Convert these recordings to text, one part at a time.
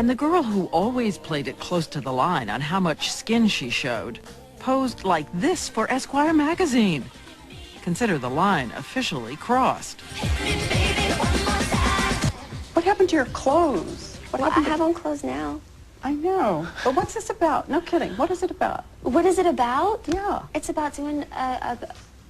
And the girl who always played it close to the line on how much skin she showed posed like this for Esquire magazine. Consider the line officially crossed. What happened to your clothes? Well, I have on clothes now. I know. But what's this about? No kidding. What is it about? What is it about? Yeah. It's about doing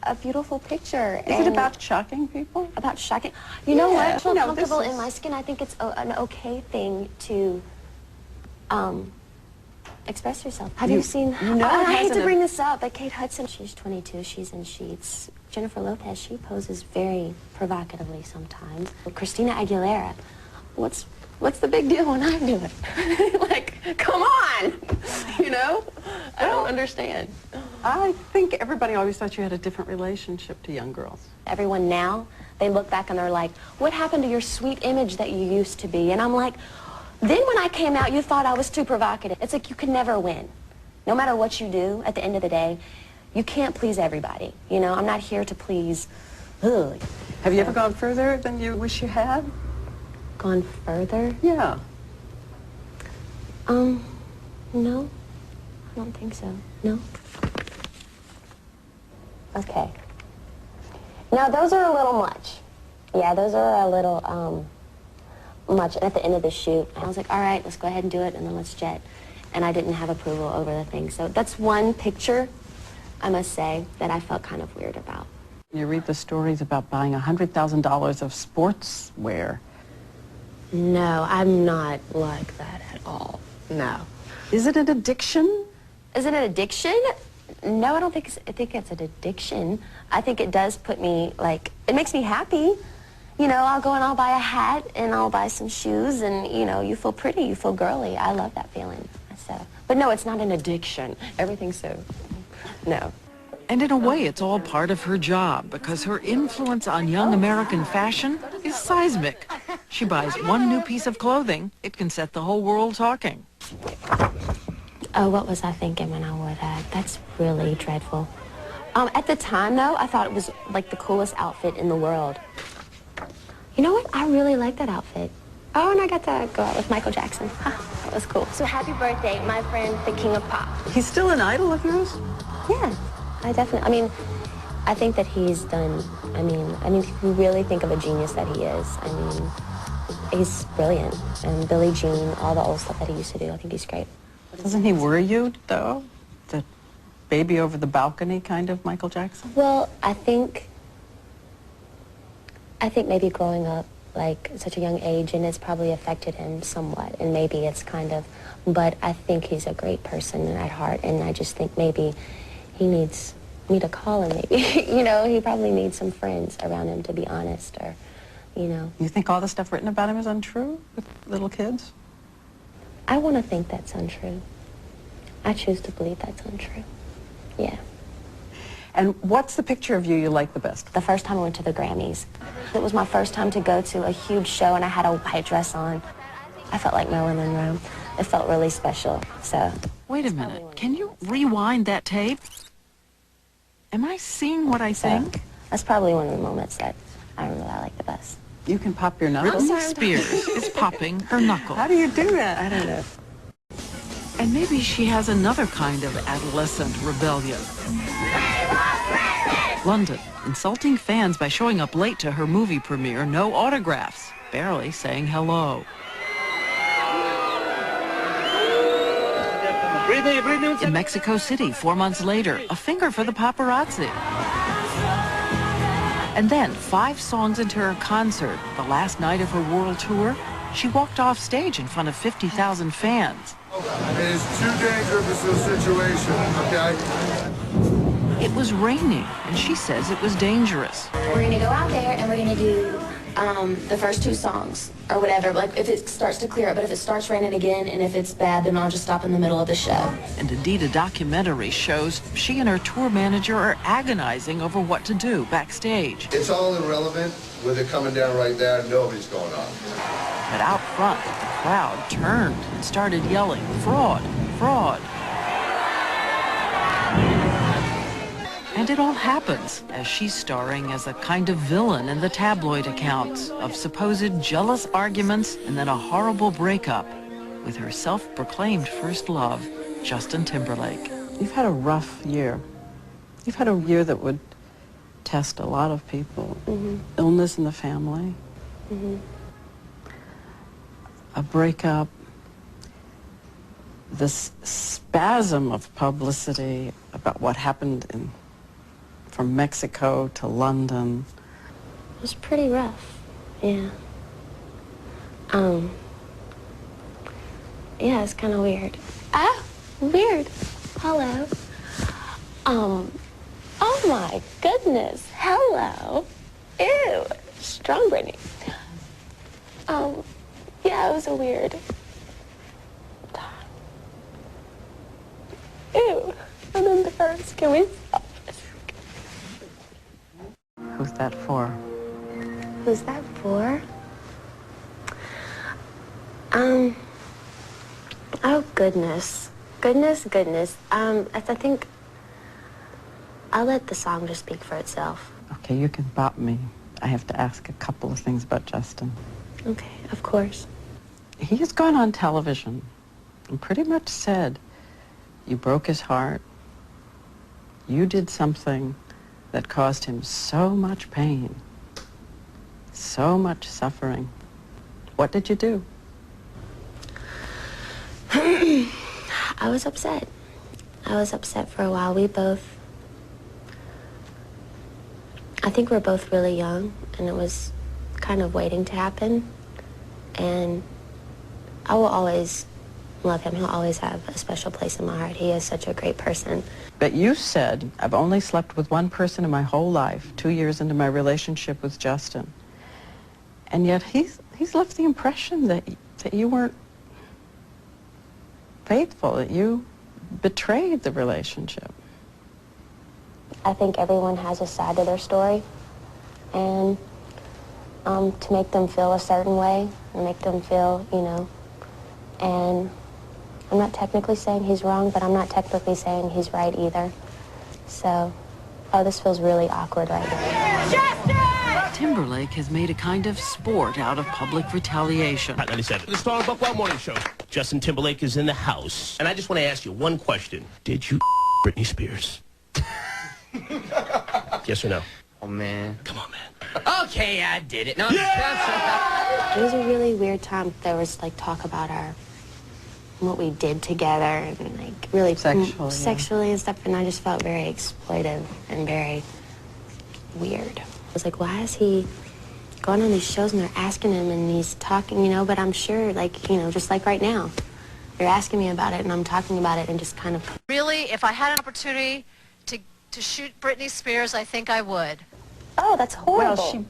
a beautiful picture. Is it about shocking people? About shocking? You know what? I feel No, comfortable in my skin. I think it's an okay thing to express yourself. Have you seen? I hate to bring this up, but Kate Hudson, she's 22. She's in Sheets. Jennifer Lopez, she poses very provocatively sometimes. Christina Aguilera, what's the big deal when I do it? Like, come on, you know? I don't understand. I think everybody always thought you had a different relationship to young girls. Everyone now, they look back and they're like, what happened to your sweet image that you used to be? And I'm like, then when I came out, you thought I was too provocative. It's like you can never win. No matter what you do, at the end of the day, you can't please everybody. You know, I'm not here to please. Ugh. Have you ever gone further than you wish you had? Gone further? Yeah. No. I don't think so. No? Okay. Now, those are a little much. Yeah, those are a little, much. At the end of the shoot, I was like, all right, let's go ahead and do it, and then let's jet. And I didn't have approval over the thing. So that's one picture, I must say, that I felt kind of weird about. You read the stories about buying $100,000 of sportswear. No, I'm not like that at all. No. Is it an addiction? Is it an addiction? No, I don't think I think it's an addiction. I think it does put me, like, it makes me happy. You know, I'll go and I'll buy a hat and I'll buy some shoes and, you know, you feel pretty, you feel girly. I love that feeling. So, but no, it's not an addiction. Everything's so, no. And in a way, it's all part of her job because her influence on young American fashion is seismic. She buys one new piece of clothing, it can set the whole world talking. Oh, what was I thinking when I wore that? That's really dreadful. At the time, though, I thought it was like the coolest outfit in the world. You know what? I really like that outfit. Oh, and I got to go out with Michael Jackson. That was cool. So happy birthday, my friend, the King of Pop. He's still an idol of yours? Yeah, I definitely, I think that he's done, if you really think of a genius that he is, he's brilliant. And Billie Jean, all the old stuff that he used to do, I think he's great. Doesn't he worry you, though? The baby over the balcony kind of Michael Jackson? Well, I think maybe growing up, like, at such a young age, and it's probably affected him somewhat, and maybe it's kind of, but I think he's a great person at heart, and I just think maybe he needs me to call him, maybe. You know, he probably needs some friends around him, to be honest, or, you know. You think all the stuff written about him is untrue with little kids? I want to think that's untrue. I choose to believe that's untrue. Yeah. And what's the picture of you like the best? The first time I went to the Grammys. It was my first time to go to a huge show, and I had a white dress on. I felt like Marilyn Monroe. It felt really special, so. Wait a minute. Can you rewind that tape? Am I seeing what I think? That's probably one of the moments that I like the best. You can pop your knuckles? Britney Spears is popping her knuckles. How do you do that? I don't know. And maybe she has another kind of adolescent rebellion. London, insulting fans by showing up late to her movie premiere, no autographs, barely saying hello. In Mexico City, 4 months later, a finger for the paparazzi. And then, 5 songs into her concert, the last night of her world tour, she walked off stage in front of 50,000 fans. It's too dangerous a situation, okay? It was raining, and she says it was dangerous. We're going to go out there, and we're going to do the first 2 songs, or whatever, like if it starts to clear up. But if it starts raining again, and if it's bad, then I'll just stop in the middle of the show. And indeed, a documentary shows she and her tour manager are agonizing over what to do backstage. It's all irrelevant. With it coming down right there, nobody's going on. But out front, the crowd turned and started yelling, "Fraud, fraud." And it all happens as she's starring as a kind of villain in the tabloid accounts of supposed jealous arguments and then a horrible breakup. with her self-proclaimed first love, Justin Timberlake. You've had a rough year. You've had a year that would test a lot of people. Illness in the family. A breakup. This spasm of publicity about what happened from Mexico to London. It was pretty rough, yeah. Yeah, it's kind of weird. Ah, weird. Hello. Oh my goodness. Hello. Ew. Strong Britney. Yeah, it was a weird time. Ew. I'm embarrassed. Can we stop this? Who's that for? Who's that for? Oh, goodness. Goodness. I think I'll let the song just speak for itself. Okay, you can bop me. I have to ask a couple of things about Justin. Okay, of course. He has gone on television and pretty much said, you broke his heart. You did something that caused him so much pain, so much suffering. What did you do? I was upset. I was upset for a while. I think we're both really young, and it was kind of waiting to happen. And I will always love him. He'll always have a special place in my heart. He is such a great person. But you said, I've only slept with one person in my whole life, 2 years into my relationship with Justin. And yet he's left the impression that you weren't faithful, that you betrayed the relationship. I think everyone has a side to their story, and to make them feel a certain way, and make them feel, and I'm not technically saying he's wrong, but I'm not technically saying he's right either. So, this feels really awkward right now. Justin! Timberlake has made a kind of sport out of public retaliation. Hot 97, the Star Buckwell Morning Show. Justin Timberlake is in the house. And I just want to ask you one question. Did you Britney Spears? Yes or no? Oh, man. Come on, man. Okay, I did it. No, Yeah! It was a really weird time. There was, talk about what we did together and, really sexually and stuff, and I just felt very exploitive and very weird. I was like, why is he going on these shows and they're asking him and he's talking, but I'm sure, just like right now, you're asking me about it and I'm talking about it and just kind of... Really, if I had an opportunity to shoot Britney Spears, I think I would. Oh, that's horrible. Well,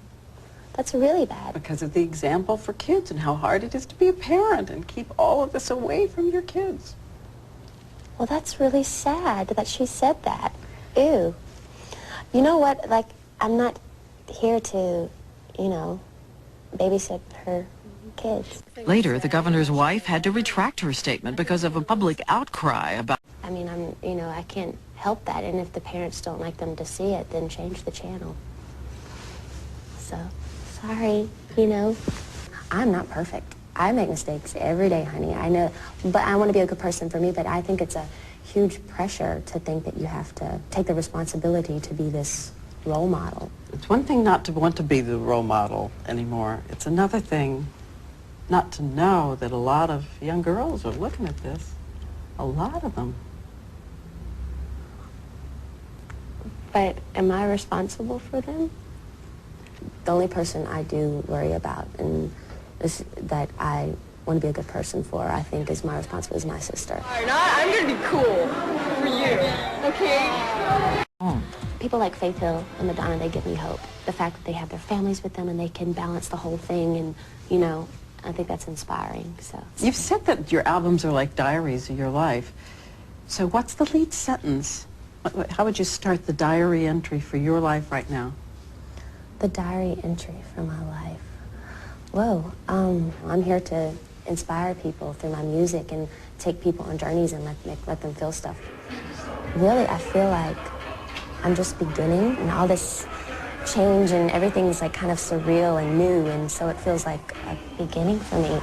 that's really bad. Because of the example for kids and how hard it is to be a parent and keep all of this away from your kids. Well, that's really sad that she said that. Ew. You know what? I'm not here to, babysit her kids. Later, the governor's wife had to retract her statement because of a public outcry about... I mean, I can't help that, and if the parents don't like them to see it, then change the channel. So, sorry, I'm not perfect. I make mistakes every day, honey. I know, but I want to be a good person for me, but I think it's a huge pressure to think that you have to take the responsibility to be this role model. It's one thing not to want to be the role model anymore. It's another thing not to know that a lot of young girls are looking at this. A lot of them. But am I responsible for them? The only person I do worry about and that I want to be a good person for, I think, is my responsibility, is my sister. I'm going to be cool for you, okay? People like Faith Hill and Madonna, they give me hope. The fact that they have their families with them and they can balance the whole thing, and, I think that's inspiring, so. You've said that your albums are like diaries of your life. So what's the lead sentence? How would you start the diary entry for your life right now? The diary entry for my life. Whoa, I'm here to inspire people through my music and take people on journeys and let them feel stuff. Really, I feel like I'm just beginning, and all this change and everything's kind of surreal and new, and so it feels like a beginning for me.